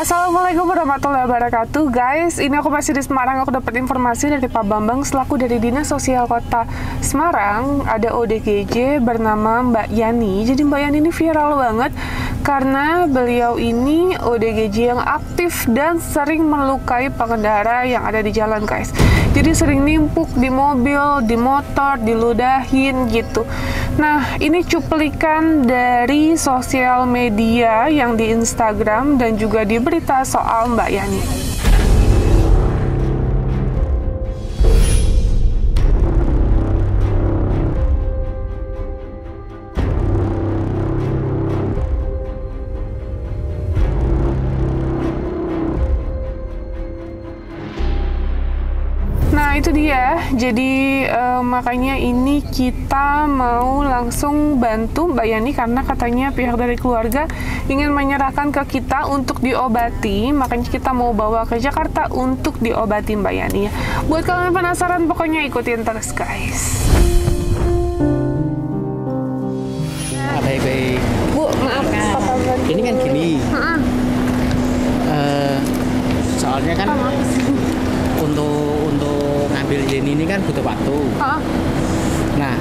Assalamualaikum warahmatullahi wabarakatuh. Guys, ini aku masih di Semarang. Aku dapat informasi dari Pak Bambang selaku dari Dinas Sosial Kota Semarang. Ada ODGJ bernama Mbak Yani. Jadi Mbak Yani ini viral banget karena beliau ini ODGJ yang aktif dan sering melukai pengendara yang ada di jalan, guys. Jadi sering nimpuk di mobil, di motor, diludahin gitu. Nah, ini cuplikan dari sosial media yang di Instagram dan juga di berita soal Mbak Yani. Nah itu dia, jadi makanya ini kita mau langsung bantu Mbak Yani karena katanya pihak dari keluarga ingin menyerahkan ke kita untuk diobati, makanya kita mau bawa ke Jakarta untuk diobati Mbak Yani ya. Buat kalian penasaran pokoknya ikutin terus guys. Baik-baik. Bu, maaf Pak Bambang. Ini kan gini, soalnya kan untuk ngambil ini kan butuh waktu. Nah,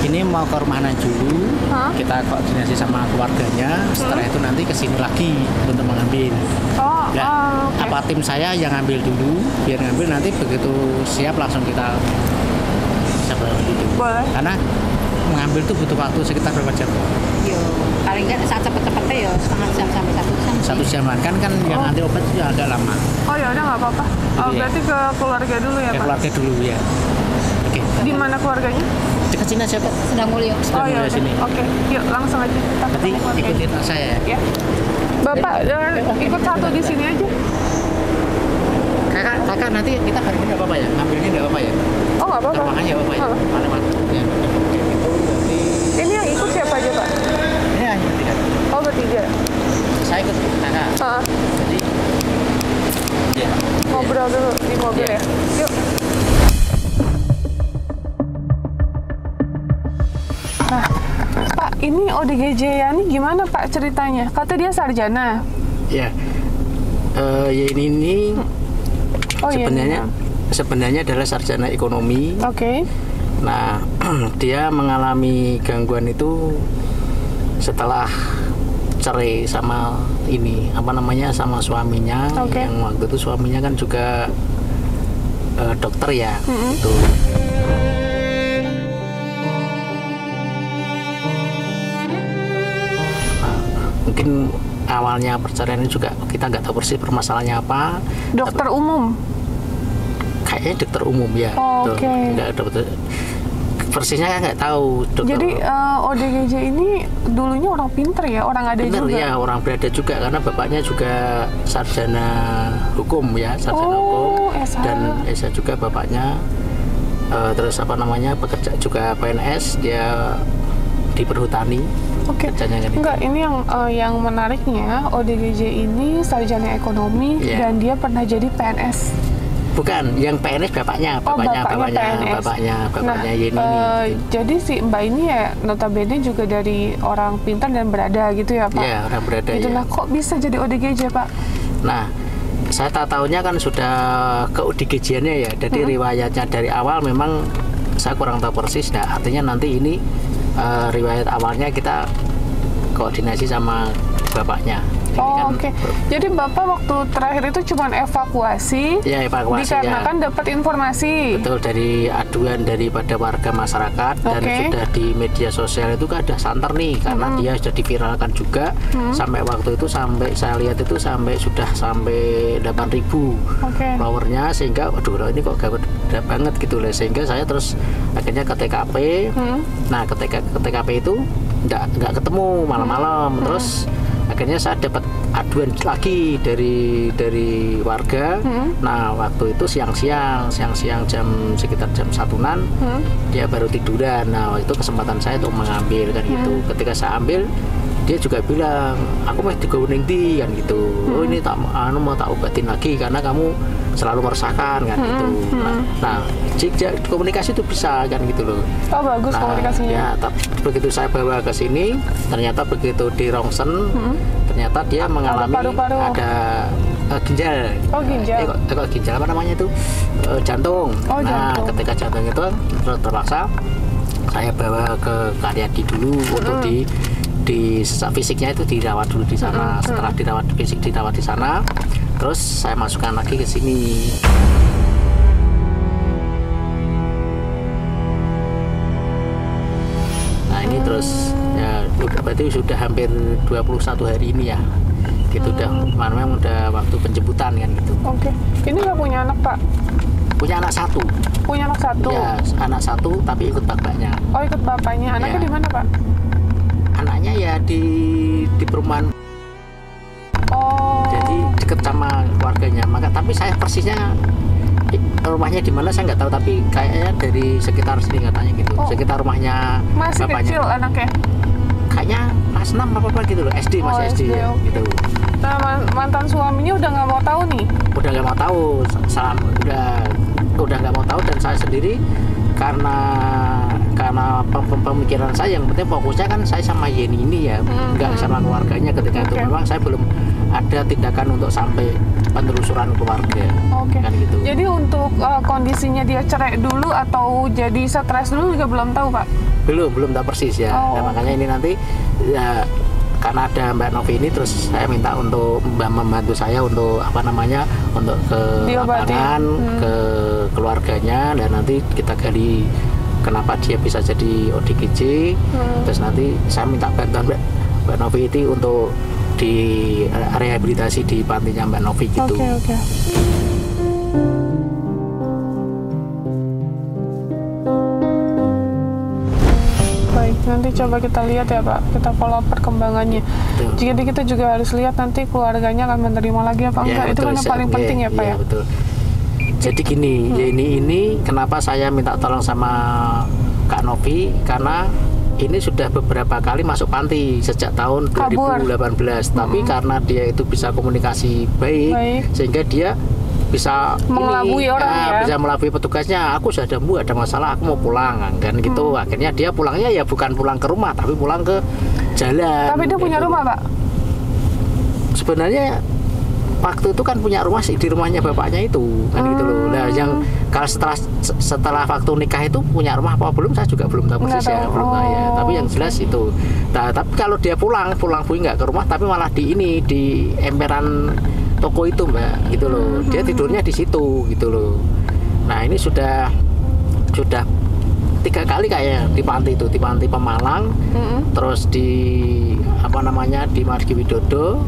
ini mau ke rumah dulu, kita koordinasi sama keluarganya. Setelah itu nanti kesini lagi untuk mengambil. Okay. Apa tim saya yang ngambil dulu, biar ngambil nanti begitu siap langsung kita bisa gitu. Boleh. Karena mengambil itu butuh waktu sekitar berapa jam? Yo, paling nggak saat cepet-cepetnya ya setengah jam sampai 1 jam. 1 jam kan yang nanti obat itu agak lama. Oh ya udah nggak apa-apa. Berarti ke keluarga dulu ya, Pak? Keluarga dulu ya. Oke. Di mana keluarganya? Dekat sini aja Pak. Sedang mulia. Oh ya sini. Oke, yuk langsung aja kita Nanti ketemu keluarganya. ikutin saya. Ya. Bapak ikut satu di sini aja. Kakak nanti kita hari ini nggak apa-apa ya? Ngambilnya nggak apa-apa ya? Oh nggak apa-apa. Makanya apa-apa ya? Mana-mana. Ya. Ini yang ikut siapa aja Pak? Ini hanya 3. Oh bertiga. Saya ikut kakak. Jadi ya. Ngobrol dulu di mobil ya. Yuk. Nah, Pak, ini ODGJ Yani gimana Pak ceritanya? Kata dia sarjana. Ya. Ya ini sebenarnya adalah sarjana ekonomi. Oke. Nah, dia mengalami gangguan itu setelah cerai sama sama suaminya. Yang waktu itu suaminya kan juga dokter ya. Gitu. Nah, mungkin awalnya perceraian juga kita nggak tahu persis permasalahannya apa. Dokter umum. Kayaknya dokter umum ya. Oke. Nggak dokter. Persisnya nggak tahu. Dokter. Jadi ODGJ ini dulunya orang pinter ya, orang ada pinter, juga. Ya, orang berada juga karena bapaknya juga sarjana hukum ya, sarjana hukum dan S.A. juga bapaknya. Terus bekerja juga PNS, dia di perhutani. Oke. Enggak, ini yang menariknya ODGJ ini sarjana ekonomi dan dia pernah jadi PNS. Bukan, yang PNS bapaknya Yeni. Jadi si Mbak ini ya notabene juga dari orang pintar dan berada gitu ya Pak? Iya, orang berada gitu, ya. Nah, kok bisa jadi ODGJ Pak? Nah, saya tak tahunya kan sudah ke ODGJ-nya ya. Jadi riwayatnya dari awal memang saya kurang tahu persis. Nah, artinya nanti ini riwayat awalnya kita koordinasi sama bapaknya. Oke. Jadi Bapak waktu terakhir itu cuma evakuasi. Ya, evakuasi dikarenakan dapat informasi. Betul, dari aduan daripada warga masyarakat dan sudah di media sosial itu kan ada santer nih karena dia sudah diviralkan juga sampai waktu itu saya lihat itu sudah sampai 8.000 followernya sehingga waduh ini kok gawat banget gitu loh, sehingga saya terus akhirnya ke TKP. Nah, ke TKP itu nggak ketemu malam-malam. Terus akhirnya saya dapat aduan lagi dari warga. Nah, waktu itu siang-siang sekitar jam 1-an dia baru tiduran. Nah, itu kesempatan saya untuk mengambil kan gitu. Ketika saya ambil, dia juga bilang, aku mau digawuning di kan gitu. Oh, ini mau tak obatin lagi karena kamu selalu meresahkan kan gitu. Nah, komunikasi itu bisa kan gitu loh. Oh bagus komunikasinya. Ya, begitu saya bawa ke sini, ternyata begitu di rongsen, ternyata dia mengalami ada ginjal. Oh ginjal. Kok ginjal apa namanya itu? Jantung. Oh, nah, jantung. ketika jantung itu terpaksa saya bawa ke Karyadi dulu untuk di fisiknya itu dirawat dulu di sana. Setelah dirawat di sana, terus saya masukkan lagi ke sini. Nah ini terus ya berarti sudah hampir 21 hari ini ya. Gitu memang udah waktu penjemputan kan gitu. Oke. Ini nggak punya anak Pak? Punya anak satu. Punya anak satu? Ya, anak satu tapi ikut bapaknya. Oh ikut bapaknya. Anaknya Ya. di mana Pak? Anaknya ya di perumahan. Oh. Jadi deket sama keluarganya. Tapi saya persisnya rumahnya di mana saya nggak tahu, tapi kayaknya dari sekitar sini katanya gitu. Oh. Sekitar rumahnya Masih bapaknya. kecil anaknya? Kayaknya kelas 6 apa gitu loh, SD masih SD ya, oke. gitu. Nah mantan suaminya udah nggak mau tahu nih? Udah nggak mau tahu, udah nggak mau tahu, dan saya sendiri karena pemikiran saya yang penting fokusnya kan saya sama Yeni ini ya, nggak sama keluarganya ketika itu. Memang saya belum ada tindakan untuk sampai penelusuran keluarga. Oke. Kan gitu. Jadi untuk kondisinya dia cerai dulu atau jadi stres dulu juga belum tahu Pak? Belum tahu persis ya. Oh. Nah, makanya ini nanti ya karena ada Mbak Novi ini, terus saya minta untuk membantu saya untuk untuk ke Diobati. lapangan, ke keluarganya, dan nanti kita gali kenapa dia bisa jadi ODGJ. Terus nanti saya minta bantuan Mbak Novi itu untuk di rehabilitasi di pantinya Mbak Novi gitu. Oke. Baik, nanti coba kita lihat ya Pak, kita follow up perkembangannya. Betul. Jadi kita juga harus lihat nanti keluarganya akan menerima lagi apa enggak. Itu kan yang paling penting ya Pak ya. Betul. Jadi gini, ini kenapa saya minta tolong sama Kak Novi, karena ini sudah beberapa kali masuk panti sejak tahun Kabur. 2018, tapi karena dia itu bisa komunikasi baik. Sehingga dia bisa mengelabui orang ya. Bisa melabui petugasnya. Aku sudah ada masalah, aku mau pulang kan gitu. Akhirnya dia pulangnya ya bukan pulang ke rumah, tapi pulang ke jalan. Tapi dia punya gitu. rumah Pak? Sebenarnya waktu itu kan punya rumah sih di rumahnya bapaknya itu kan gitu loh. Nah yang kalau setelah waktu nikah itu punya rumah apa belum, saya juga belum tahu persis ya, belum tahu ya. Tapi yang jelas itu. Nah tapi kalau dia pulang Bui nggak ke rumah, tapi malah di emperan toko itu Mbak gitu loh. Dia tidurnya di situ gitu loh. Nah ini sudah 3 kali kayaknya di panti itu, di panti Pemalang, terus di di Margi Widodo.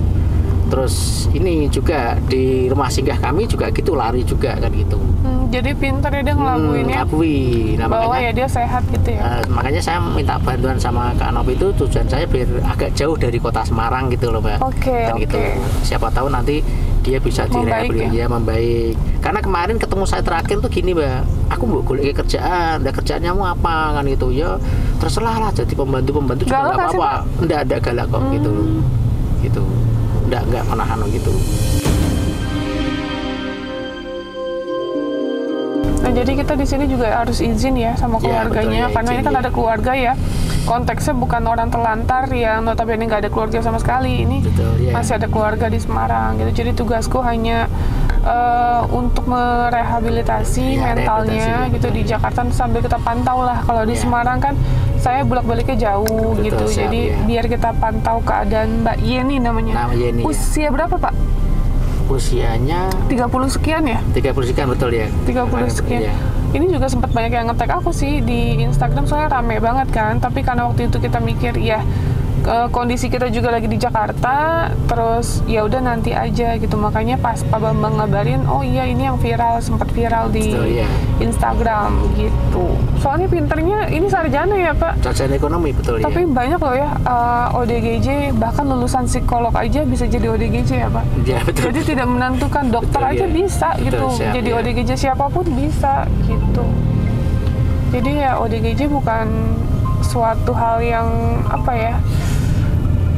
Terus ini juga di rumah singgah kami juga gitu, lari juga kan gitu. Jadi pintar ya dia ngelakuinnya. Nah, bahwa makanya, ya dia sehat gitu ya. Makanya saya minta bantuan sama Kak Novi itu, tujuan saya biar agak jauh dari kota Semarang gitu loh Mbak. Oke. Gitu. Siapa tahu nanti dia bisa direhabilitasi membaik. Karena kemarin ketemu saya terakhir tuh gini Mbak, aku mau golek kerjaan, kerjaannya mau apa kan gitu ya. Terserah lah jadi pembantu juga nggak apa-apa. Enggak ada galak kok gitu. Gitu. Enggak menahan gitu. Nah, jadi kita di sini juga harus izin ya sama keluarganya, karena ini kan ada keluarga ya. Konteksnya bukan orang terlantar yang notabene nggak ada keluarga sama sekali. Ini masih ada keluarga di Semarang gitu. Jadi tugasku hanya untuk merehabilitasi mentalnya gitu di Jakarta, sambil kita pantau lah. Kalau di Semarang kan saya bolak-baliknya jauh gitu. Jadi biar kita pantau keadaan Mbak Yeni namanya. Yeni, usia berapa Pak? Usianya 30 sekian ya? 30 sekian betul ya. 30 sekian. Ya. Ini juga sempat banyak yang nge-tag aku sih di Instagram, soalnya rame banget kan. Tapi karena waktu itu kita mikir ya kondisi kita juga lagi di Jakarta, terus ya udah nanti aja gitu. Makanya pas Pak Bambang ngabarin, oh iya ini yang sempat viral di Instagram gitu. Soalnya pinternya ini sarjana ya Pak. Sarjana ekonomi betul. Tapi banyak loh ya ODGJ, bahkan lulusan psikolog aja bisa jadi ODGJ ya Pak. Ya, betul. Jadi tidak menentukan dokter aja bisa gitu. Jadi ODGJ siapapun bisa gitu. Jadi ya ODGJ bukan suatu hal yang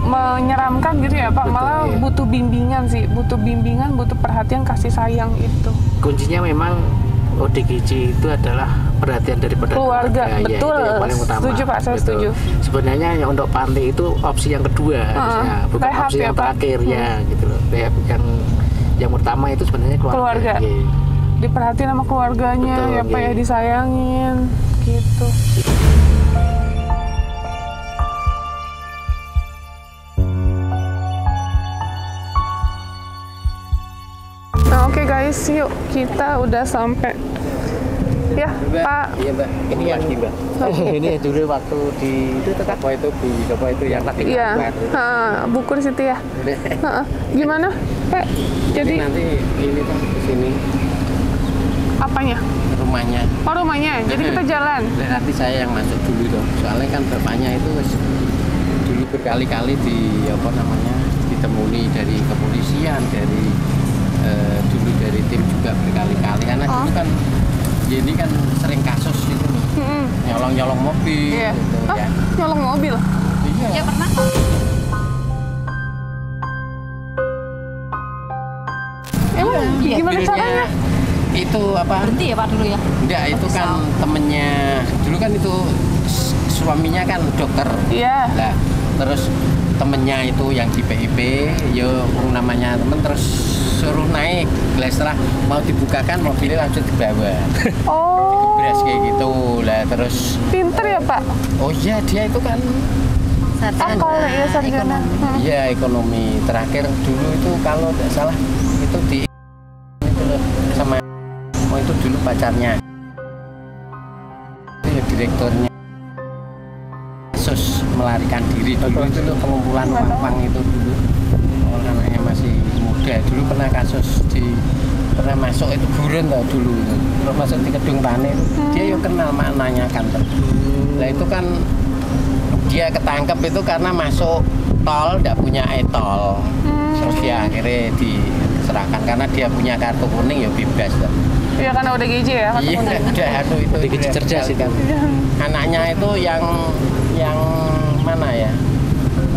menyeramkan gitu ya Pak. Malah butuh bimbingan sih, butuh perhatian, kasih sayang itu. kuncinya memang ODGJ itu adalah perhatian daripada keluarga. Ya, Betul, itu yang paling utama. setuju Pak, saya Gitu. setuju. Sebenarnya yang untuk panti itu opsi yang kedua harusnya, bukan Rehab opsi ya, yang Pak? terakhir ya gitu loh. Rehab yang pertama itu sebenarnya keluarga. Iya. Diperhatiin sama keluarganya, Betul, ya Pak ya, iya. disayangin gitu. Nah, oke guys, yuk kita udah sampai. Ya, Pak. Iya Mbak, ini yang Mbak. Ini dulu waktu di itu apa itu di apa itu yang tadi. Iya, buku di situ ya. Gimana, Pak? Jadi nanti ini tuh ke sini apanya? rumahnya. Oh, rumahnya. Jadi kita jalan. Dan nanti saya yang masuk dulu dong. Soalnya kan bapaknya itu dulu berkali-kali di apa namanya ditemui dari kepolisian, dari dulu dari tim juga berkali-kali karena dulu kan ya ini kan sering kasus itu nyolong-nyolong mobil Iya. gitu, ya. Nyolong mobil. Iya. Ya pernah. Emang Iya, gimana mobilnya caranya? itu apa? Berhenti ya Pak dulu ya? Enggak, itu kan temennya dulu kan itu suaminya kan dokter. Iya. Lah, terus temennya itu yang di PIP, yo namanya temen terus suruh naik. Lah setelah mau dibukakan mobilnya langsung dibawa. Oh, Beres kayak gitu. Lah terus pinter ya Pak. oh iya dia itu kan Akal ya sarjana. iya ekonomi. Terakhir dulu itu kalau tidak salah itu di itu loh, sama oh itu dulu pacarnya. Itu ya direkturnya. Kasus melarikan diri dulu itu loh, pengumpulan uang itu dulu orang anaknya masih muda dulu pernah kasus pernah masuk itu buron tau dulu itu. Terus masuk di Kedung Tani dia yuk kenal maknanya kan lah itu kan dia ketangkep itu karena masuk tol tidak punya e-tol terus dia akhirnya diserahkan karena dia punya kartu kuning ya bebas lah. Iya karena udah GJ ya. kartu Iya, kuning. udah aduh itu ODGJ cerdas itu. anaknya itu yang mana ya?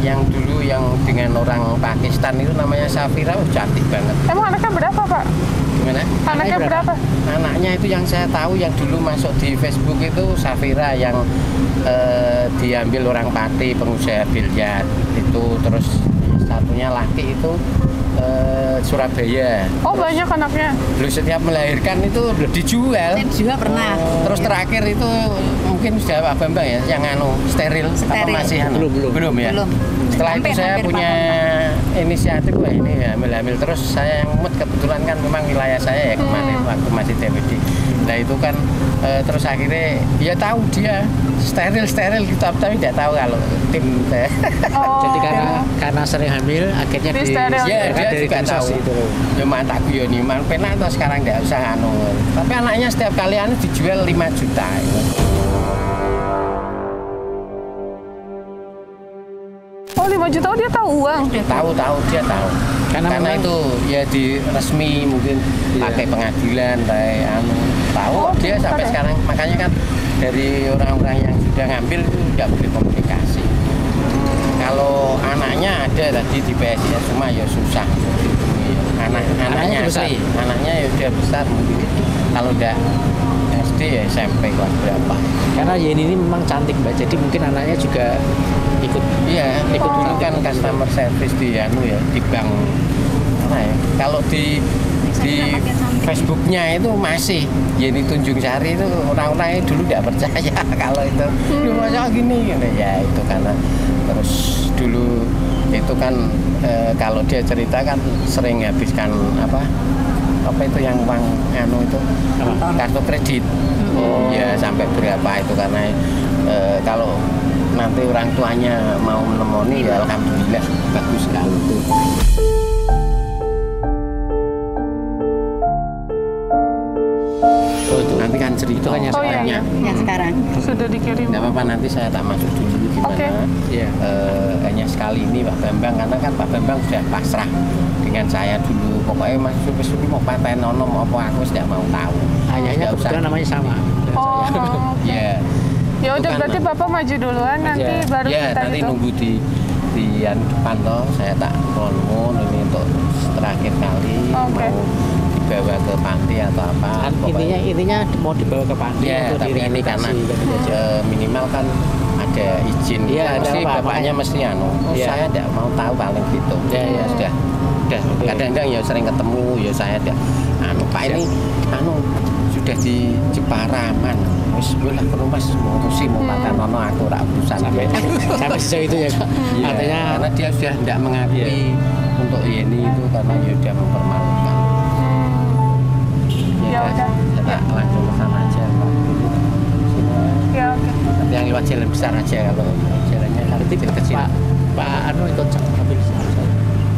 Yang dulu yang dengan orang Pakistan itu namanya Safira, cantik banget. Emang anaknya berapa Pak? Gimana? Anaknya berapa? Anaknya itu yang saya tahu yang dulu masuk di Facebook itu Safira yang diambil orang Pati pengusaha biliar itu terus satunya laki itu Surabaya. Oh banyak anaknya. Belum setiap melahirkan itu belum dijual. Saya juga pernah. Terus terakhir itu mungkin sudah Pak Bambang ya yang steril. Apa Steril. masih Belum ya. Belum. Setelah itu saya Hampir, punya inisiatif wah ini ya hamil terus saya yang mood kebetulan kan memang wilayah saya ya kemarin waktu masih DVD. Nah itu kan terus akhirnya dia tahu dia steril gitu tapi tidak tahu kalau tim saya. Oh. Jadi karena sering hamil akhirnya Di steril. Ya dia dari juga tim tahu. sos itu. Ya mata aku ya nih, penak atau sekarang tidak usah anu. Tapi anaknya setiap kali anu dijual 5 juta. Oh 5 juta, oh dia tahu uang. Tahu dia tahu. Karena Karena memang- itu ya di resmi mungkin pakai pengadilan, pakai anu. Tahu Oh, dia pintar sampai ya. sekarang makanya kan dari orang-orang yang sudah ngambil itu nggak boleh komunikasi. Kalau anaknya ada tadi di PSIS cuma ya susah. Anaknya besar? asli, anaknya ya udah besar mungkin. Kalau udah SD ya SMP kelas berapa? Karena Yeni ini memang cantik Mbak, jadi mungkin anaknya juga ikut. Iya, ikut dulu kan customer service di anu ya di bank. Mana ya? Kalau di Facebooknya itu masih Yeni Tunjung Sari itu orang-orang dulu tidak percaya kalau itu lu masa gini ya itu karena terus dulu itu kan kalau dia cerita kan sering habiskan apa itu yang uang anu itu kartu kredit ya sampai berapa itu karena kalau nanti orang tuanya mau menemani ya alhamdulillah bagus sekali tuh. Nanti kan cerita Itu kan yang Oh, iya, sebenarnya. Yang sekarang. Sudah dikirim. Nggak apa-apa nanti saya tak masuk dulu gimana. Oke. Iya. Hanya sekali ini Pak Bambang karena kan Pak Bambang sudah pasrah dengan saya dulu. Pokoknya Mas Supi mau paten nono mau apa aku tidak mau tahu. Ayahnya Nggak usah. kebetulan namanya sama. Oh. Iya. Ya Itu udah kan- berarti Bapak maju duluan nanti Iya. baru Ya kita nanti gitu. nunggu di depan toh saya tak nuwun ini untuk terakhir kali Oke. mau dibawa ke panti atau apa. Kan intinya mau dibawa ke panti Ya, untuk tapi ini karena minimal kan ada izin. Iya, Mesti ada bapaknya mesti saya tidak mau tahu paling gitu. Ya. Sudah. Kadang-kadang ya sering ketemu, ya saya tidak. Pak ini sudah di Jepara aman. Wis lah perlu Mas ngurusi mau makan nono aku ora urusan sampai sejauh itu ya Kak. Artinya karena dia sudah tidak mengakui untuk Yeni itu karena ya dia mempermalukan. Ya udah. Kita langsung ke sana aja Pak. Ya oke. Nanti yang lewat jalan besar aja kalau jalannya kecil-kecil. Pak ikut ambil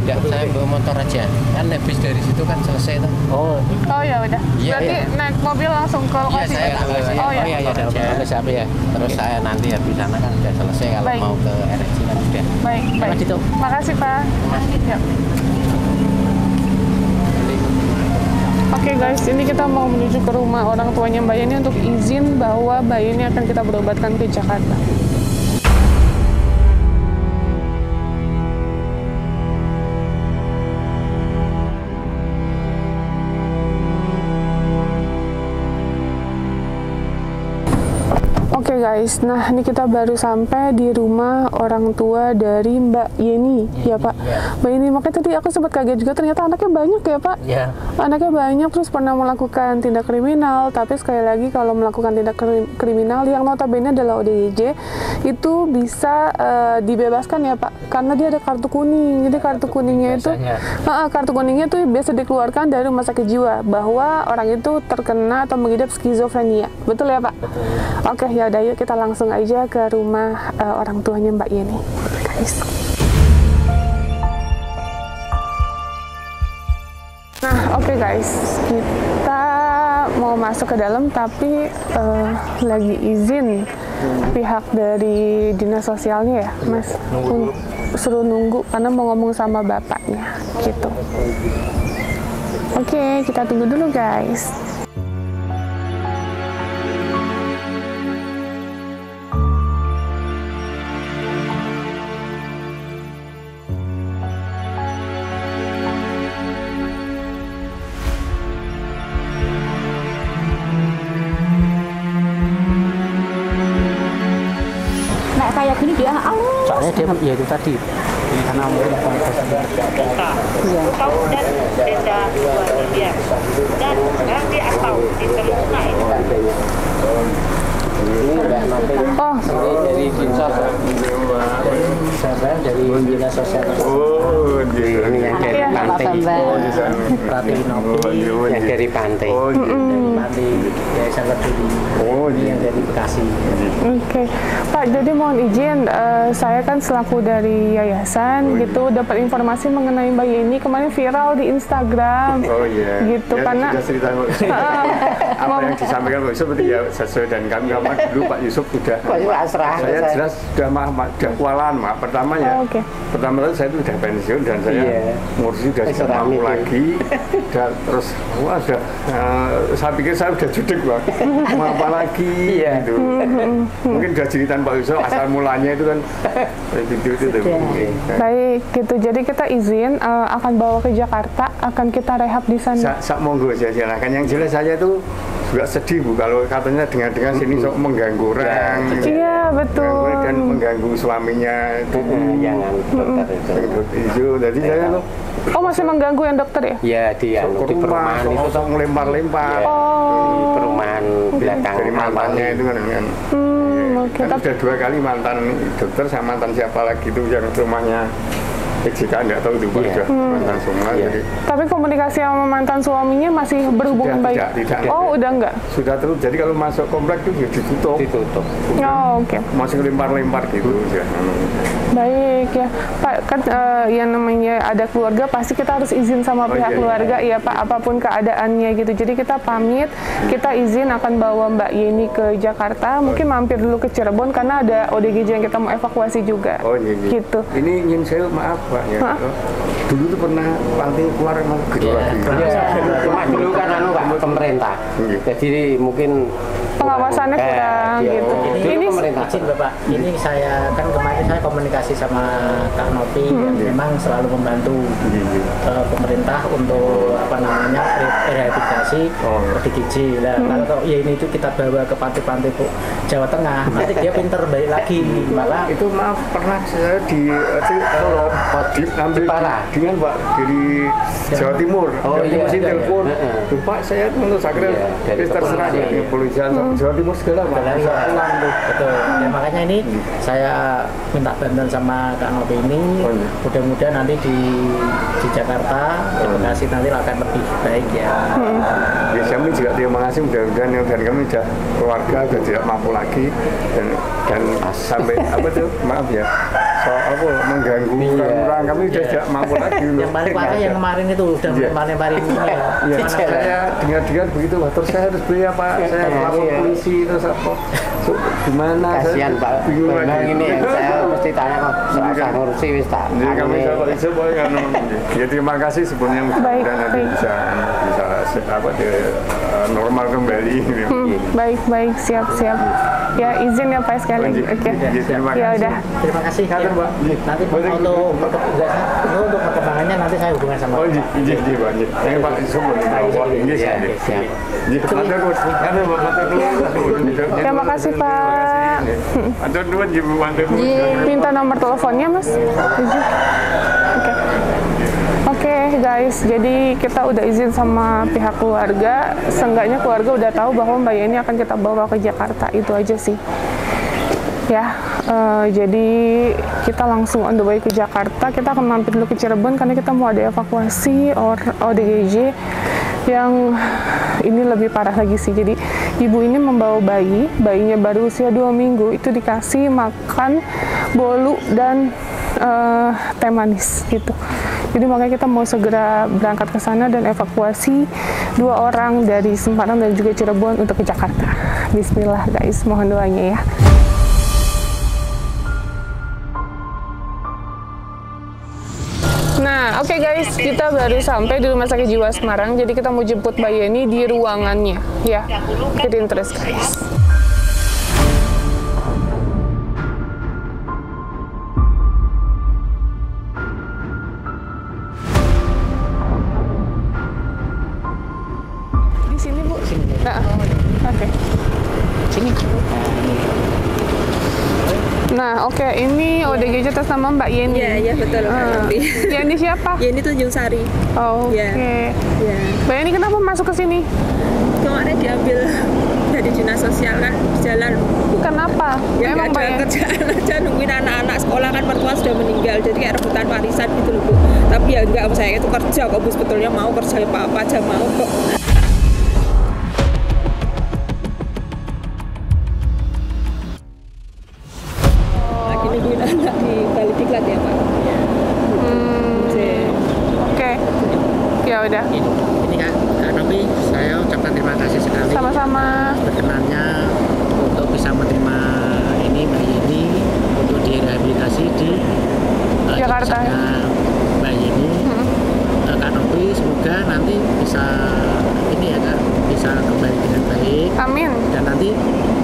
Enggak, saya bawa motor aja. Kan habis dari situ kan selesai tuh. Oh ya udah. Iya, Berarti naik mobil langsung ke lokasi. saya ke lokasi. Oh ya. Iya, siapa ya. Terus saya nanti habis sana kan sudah selesai kalau Baik. mau ke RSC kan sudah. Baik. Gitu. Makasih Pak. Ya. Oke guys, ini kita mau menuju ke rumah orang tuanya Mbak Yeni untuk izin bahwa Mbak Yeni akan kita berobatkan ke Jakarta. Oke guys, nah ini kita baru sampai di rumah orang tua dari Mbak Yeni, ya Pak. Mbak Yeni, makanya tadi aku sempat kaget juga, ternyata anaknya banyak ya Pak. Iya. Anaknya banyak, terus pernah melakukan tindak kriminal, tapi sekali lagi kalau melakukan tindak kriminal yang notabene adalah ODGJ, itu bisa dibebaskan ya Pak, karena dia ada kartu kuning. Jadi kartu kuningnya itu, kartu kuningnya itu biasa dikeluarkan dari rumah sakit jiwa, bahwa orang itu terkena atau mengidap skizofrenia. Betul ya Pak? Betul. Oke, ya udah yuk kita langsung aja ke rumah orang tuanya Mbak Yeni, guys. Nah, oke guys, kita mau masuk ke dalam tapi lagi izin pihak dari dinas sosialnya ya, Mas. Suruh nunggu karena mau ngomong sama bapaknya, gitu. Oke, kita tunggu dulu guys. Kayak gini dia Soalnya dia ya itu tadi karena mungkin Iya. Tahu dan denda 2 miliar dan nanti atau diterima itu. Oh, Dari Dinsos. saya dari dinas sosial. Oh, Ini yang dari pantai. Yang dari pantai. Dari Pantai Yayasan Peduli. Ini yang dari Bekasi. Oke, Pak. Jadi mohon izin, saya kan selaku dari yayasan gitu dapat informasi mengenai Mbak Yeni kemarin viral di Instagram. Oh iya. Gitu ya, karena sudah cerita Pak Yusuf. Apa yang disampaikan Pak Yusuf seperti ya sesuai dan kami dulu Pak Yusuf sudah. Saya jelas sudah sudah kualan Mak. Pertama ya. Oh, oke. Pertama saya itu sudah pensiun dan saya ngurusi sudah tidak mampu lagi. Dan terus saya pikir saya sudah judek Pak. Mau apa lagi gitu. Mungkin sudah jeritan Pak Yusuf asal mulanya itu kan itu. baik gitu. Jadi kita izin akan bawa ke Jakarta, akan kita rehab di sana. Monggo saya silakan. Yang jelas saya itu juga sedih Bu kalau katanya dengar-dengar sini sok mengganggu orang. Iya betul. Dan mengganggu suaminya itu. Yang Itu jadi saya tuh Oh, masih mengganggu yang dokter ya? ya di ke rumah perumahan itu sok ngelempar-lempar. di perumahan belakang Dari mantannya itu kan. Oke. Kan sudah 2 kali mantan dokter sama mantan siapa lagi itu yang rumahnya PJK nggak tahu itu Pak sudah mantan semua. Jadi Tapi komunikasi sama mantan suaminya masih berhubungan baik? tidak. Oh, udah enggak? Sudah terus. Jadi kalau masuk komplek itu ya ditutup. Oh, oke. Masih lempar-lempar gitu ya. Baik ya, Pak. Kan yang namanya ada keluarga pasti kita harus izin sama pihak keluarga ya Pak, apapun keadaannya gitu. Jadi kita pamit, kita izin akan bawa Mbak Yeni ke Jakarta, mungkin mampir dulu ke Cirebon karena ada ODGJ yang kita mau evakuasi juga. Oh iya. Gitu. Ini ingin saya maaf Pak ya. Dulu tuh pernah pantai keluar gitu lagi. Cuma dulu kan Pak pemerintah. Jadi mungkin pengawasannya kurang gitu. Ini izin Bapak, ini saya kan kemarin saya komunikasi sama Kak Novi yang memang selalu membantu pemerintah untuk rehabilitasi ODGJ. Nah, kalau ya ini itu kita bawa ke panti-panti Jawa Tengah, nanti dia pinter balik lagi. Malah itu maaf pernah saya diambil dengan Pak dari Jawa Timur. Masih telepon. Pak saya menurut saya terserah ya kepolisian Jawa Timur segala Pak. Pulang tuh. Betul. Ya, makanya ini saya minta bantuan sama Kak Novi ini. Mudah-mudahan nanti di Jakarta, di Bekasi nanti akan lebih baik ya. Ya kami juga terima kasih mudah-mudahan dan kami sudah keluarga sudah tidak mampu lagi dan sampai apa tuh maaf ya mengganggu orang kami sudah tidak mampu lagi. Yang paling parah yang kemarin itu udah paling ini ya. Saya dengar begitu terus saya harus beli apa saya lapor polisi terus apa gimana kasihan Pak bingung lagi ini saya mesti tanya soal ngurusi wis tak kami ya terima kasih sebenarnya mudah-mudahan nanti bisa apa normal kembali. Baik, siap. Ya izin ya Pak sekali. Oke. Ya udah. Terima kasih ya, Mbak. Nanti untuk perkembangannya nanti saya hubungan sama Pak. Pak. Ini Pak semua ini siap. Terima kasih Pak. Ada dua Minta nomor teleponnya Mas. Oke guys, jadi kita udah izin sama pihak keluarga. Seenggaknya keluarga udah tahu bahwa Mbak Yeni akan kita bawa ke Jakarta. Itu aja sih. Ya, jadi kita langsung on the way ke Jakarta. Kita akan mampir dulu ke Cirebon karena kita mau ada evakuasi ODGJ yang ini lebih parah lagi sih. Jadi ibu ini membawa bayinya baru usia 2 minggu, itu dikasih makan bolu dan teh manis gitu. Jadi makanya kita mau segera berangkat ke sana dan evakuasi 2 orang dari Semarang dan juga Cirebon untuk ke Jakarta. Bismillah guys, mohon doanya ya. Nah, oke guys, kita baru sampai di Rumah Sakit Jiwa Semarang. Jadi kita mau jemput Mbak Yeni di ruangannya, ya. Ikutin terus guys. Di sini Bu. Nah, oke. Sini. Nah, oke, ini ODGJ atas nama Mbak Yeni. Iya, betul. Yeni siapa? Yeni Tunjung Sari. Oke. Ya. Mbak Yeni kenapa masuk ke sini? Kemarin diambil dari dinas sosial kan di jalan. Kenapa? Ya Emang nggak ada Mbak kerjaan aja nungguin anak-anak sekolah kan mertua sudah meninggal jadi kayak rebutan warisan gitu loh Bu. Tapi ya enggak, saya itu kerja kok Bu, sebetulnya mau kerja apa aja mau kok. Lagi nungguin anak di Bali Diklat ya Pak. Oke. Ya udah. Ini Kak Novi, saya ucapkan terima kasih sekali. Sama-sama. Berkenannya untuk bisa menerima ini Mbak Yeni untuk direhabilitasi di Jakarta. Mbak Yeni. Kak Novi semoga nanti bisa ini ya Kak, bisa kembali dengan baik. Amin. Dan nanti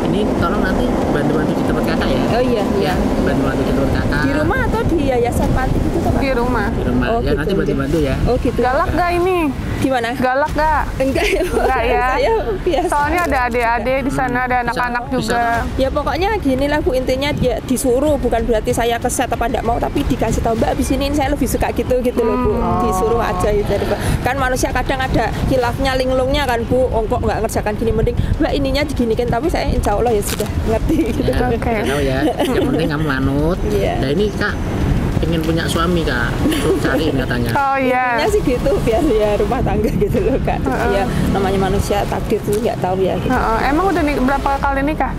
ini tolong nanti bantu-bantu di tempat Kakak ya. Oh iya. Bantu-bantu di tempat Kakak. Di rumah atau di yayasan panti gitu Pak? Di rumah. Di rumah. Oh, Ya gitu, nanti bantu-bantu ya. Oh gitu. Galak gak ini? Gimana? Galak gak? Enggak ya, Enggak ya? Saya biasa. Soalnya ada adik-adik di sana, ada anak-anak juga. Ya pokoknya gini lah Bu, intinya dia disuruh, bukan berarti saya keset apa enggak mau, tapi dikasih tahu Mbak abis ini saya lebih suka gitu loh Bu. Disuruh aja gitu. Kan manusia kadang ada khilafnya, linglungnya kan Bu. Kok nggak ngerjakan gini, mending Mbak ininya diginikan, tapi saya insya Allah ya sudah ngerti gitu. Ya, Oke. tahu ya. Yang penting kamu manut. Iya. Nah ini Kak pengen punya suami Kak, terus cari katanya. Oh iya. Intinya sih gitu, biar ya rumah tangga gitu loh Kak. Ya namanya manusia, takdir tuh nggak tahu ya gitu. Emang udah berapa kali nikah?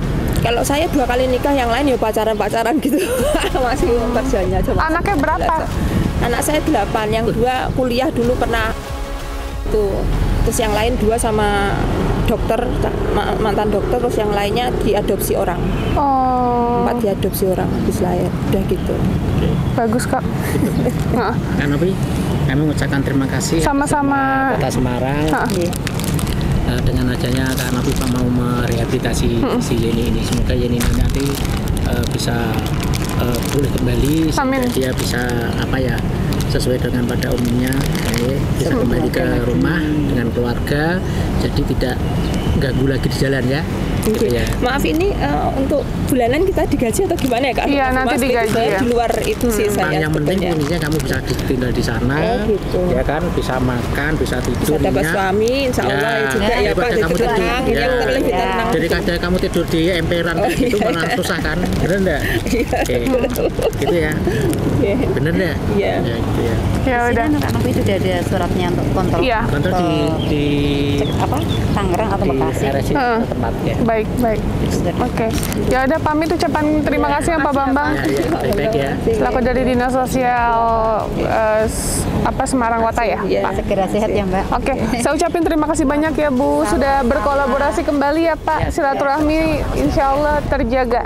Kalau saya 2 kali nikah, yang lain ya pacaran gitu. Masih kerjanya aja. Anaknya berapa? Anak saya 8, yang 2 kuliah dulu pernah tuh. Terus yang lain 2 sama dokter, mantan dokter, terus yang lainnya diadopsi orang. Oh. 4 diadopsi orang habis lahir. Udah gitu. Bagus Kak. Kak Novi, kami mengucapkan terima kasih Sama-sama. Kota Semarang. Iya. dengan adanya Kak Nafifah mau merehabilitasi si Yeni ini, semoga Yeni ini nanti bisa pulih kembali, sehingga dia bisa sesuai dengan pada umumnya, bisa kembali ke rumah dengan keluarga, jadi tidak ganggu lagi di jalan ya. Gitu ya. Maaf ini untuk bulanan kita digaji atau gimana ya Kak? Iya, nanti digaji ya. Di luar itu sih saya. Yang penting intinya kamu bisa tinggal di sana, gitu. ya kan, bisa makan, bisa tidur. Bisa dapat suami, insya Allah juga ya Pak. Kamu tidur, yang lebih tenang. Jadi kadang kamu tidur di emperan itu malah susah kan, bener enggak? Gitu ya. Bener enggak? Iya. Ya gitu ya. Ya udah. Kak Novi sudah ada suratnya untuk kontrol. Iya. Kontrol di Tangerang atau Bekasi. RSI tempatnya. Baik. Oke. Ya udah, pamit ucapan terima kasih ya Pak Bambang. Baik ya. Selaku dari Dinas Sosial Semarang Kota ya, Pak. Segera sehat ya Mbak. Oke, saya ucapin terima kasih banyak ya Bu, sudah berkolaborasi kembali ya Pak. Silaturahmi insya Allah terjaga.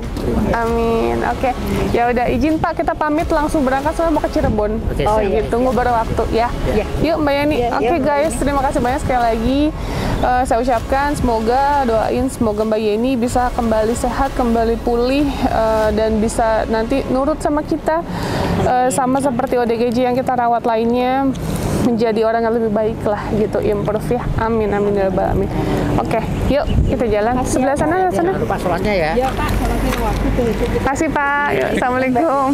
Amin. Oke. Ya udah, izin Pak, kita pamit langsung berangkat, soalnya mau ke Cirebon. Oke, Tunggu baru waktu ya. Yuk Mbak Yani. Oke guys, terima kasih banyak sekali lagi. Saya ucapkan doain semoga Mbak Yeni bisa kembali sehat, kembali pulih, dan bisa nanti nurut sama kita, sama seperti ODGJ yang kita rawat lainnya, menjadi orang yang lebih baik lah gitu, improve ya. Amin ya rabbal alamin. Oke, yuk kita jalan sebelah sana. Jangan lupa sholatnya ya. Ya Pak, sholatnya waktu. Terima kasih Pak. Assalamualaikum.